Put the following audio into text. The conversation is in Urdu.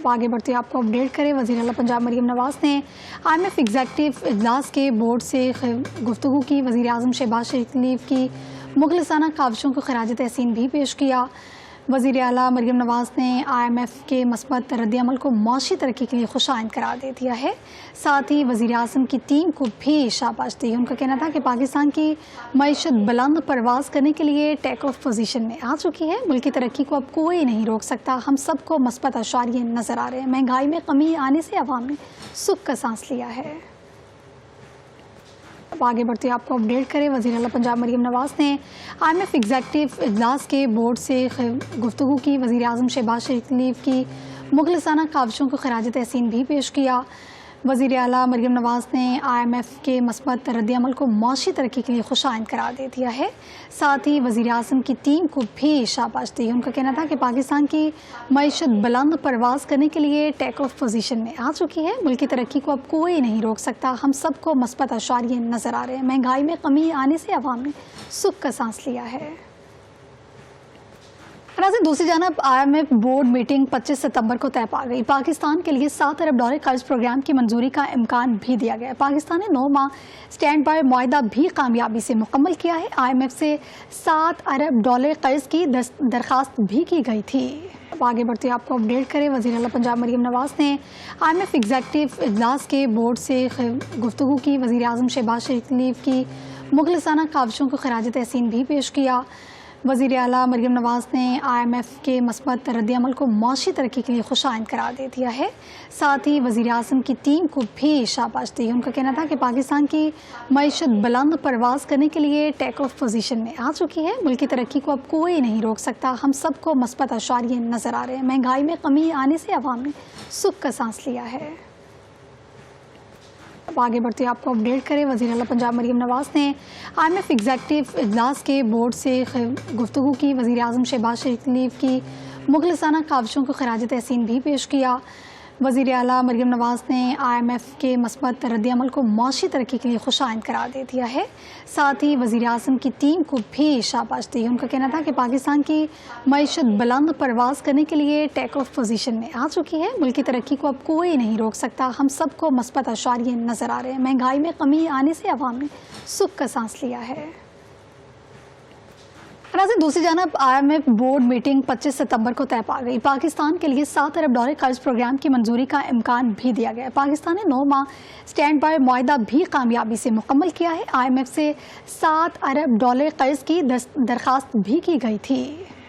آگے بڑھتے آپ کو اپڈیٹ کریں۔ وزیر اعلیٰ پنجاب مریم نواز نے IMF ایگزیکٹو اجلاس کے بورڈ سے گفتگو کی۔ وزیر اعظم شہباز شریف کی مخلصانہ کاوشوں کو خراج تحسین بھی پیش کیا۔ وزیر اعلیٰ مریم نواز نے IMF کے مثبت رد عمل کو معاشی ترقی کے لیے خوش آئند قرار دے دیا ہے، ساتھ ہی وزیر اعظم کی ٹیم کو بھی شاباش دی۔ ان کا کہنا تھا کہ پاکستان کی معیشت بلند پرواز کرنے کے لیے ٹیک آف پوزیشن میں آ چکی ہے۔ ملک کی ترقی کو اب کوئی نہیں روک سکتا، ہم سب کو مثبت اشاریے نظر آ رہے ہیں۔ مہنگائی میں کمی آنے سے عوام نے سکھ کا سانس لیا ہے۔ آگے بڑھتے آپ کو اپڈیٹ کریں۔ وزیر اعلیٰ پنجاب مریم نواز نے IMF ایگزیکٹو اجلاس کے بورڈ سے گفتگو کی۔ وزیر اعظم شہباز شریف کی مخلصانہ کاوشوں کو خراج تحسین بھی پیش کیا۔ وزیر اعلیٰ مریم نواز نے IMF کے مثبت رد عمل کو معاشی ترقی کے لیے خوش آئند قرار دے دیا ہے، ساتھ ہی وزیر اعظم کی ٹیم کو بھی شاباش دی۔ ان کا کہنا تھا کہ پاکستان کی معیشت بلند پرواز کرنے کے لیے ٹیک آف پوزیشن میں آ چکی ہے۔ ملک کی ترقی کو اب کوئی نہیں روک سکتا، ہم سب کو مثبت اشاریے نظر آ رہے ہیں۔ مہنگائی میں کمی آنے سے عوام نے سکھ کا سانس لیا ہے۔ ناظرین، دوسری جانب IMF بورڈ میٹنگ 25 ستمبر کو طے پا گئی۔ پاکستان کے لیے $7 ارب قرض پروگرام کی منظوری کا امکان بھی دیا گیا۔ پاکستان نے 9 ماہ سٹینڈ بائی معاہدہ بھی کامیابی سے مکمل کیا ہے۔ IMF سے $7 ارب قرض کی درخواست بھی کی گئی تھی۔ آگے بڑھتے آپ کو اپڈیٹ کریں۔ وزیر اعلیٰ پنجاب مریم نواز نے IMF ایگزیکٹو اجلاس کے بورڈ سے گفتگو کی۔ وزیر اعظم شہباز شریف کی مخلصانہ کاوشوں کو خراج تحسین بھی پیش کیا۔ وزیر اعلیٰ مریم نواز نے IMF کے مثبت رد عمل کو معاشی ترقی کے لیے خوش آئند قرار دے دیا ہے، ساتھ ہی وزیر اعظم کی ٹیم کو بھی شاباش دی۔ ان کا کہنا تھا کہ پاکستان کی معیشت بلند پرواز کرنے کے لیے ٹیک آف پوزیشن میں آ چکی ہے۔ ملک کی ترقی کو اب کوئی نہیں روک سکتا، ہم سب کو مثبت اشاریے نظر آ رہے ہیں۔ مہنگائی میں کمی آنے سے عوام نے سکھ کا سانس لیا ہے۔ آگے بڑھتے آپ کو اپڈیٹ کریں۔ وزیر اعلیٰ پنجاب مریم نواز نے IMF ایگزیکٹو اجلاس کے بورڈ سے گفتگو کی۔ وزیر اعظم شہباز شریف کی مخلصانہ کاوشوں کو خراج تحسین بھی پیش کیا۔ وزیر اعلیٰ مریم نواز نے IMF کے مثبت رد عمل کو معاشی ترقی کے لیے خوش آئند قرار دے دیا ہے، ساتھ ہی وزیر اعظم کی ٹیم کو بھی شاباش دی۔ ان کا کہنا تھا کہ پاکستان کی معیشت بلند پرواز کرنے کے لیے ٹیک آف پوزیشن میں آ چکی ہے۔ ملک کی ترقی کو اب کوئی نہیں روک سکتا، ہم سب کو مثبت اشاریے نظر آ رہے ہیں۔ مہنگائی میں کمی آنے سے عوام نے سکھ کا سانس لیا ہے۔ ناظرین، دوسری جانب IMF بورڈ میٹنگ 25 ستمبر کو طے پا گئی۔ پاکستان کے لیے $7 ارب قرض پروگرام کی منظوری کا امکان بھی دیا گیا۔ پاکستان نے 9 ماہ سٹینڈ بائی معاہدہ بھی کامیابی سے مکمل کیا ہے۔ IMF سے $7 ارب قرض کی درخواست بھی کی گئی تھی۔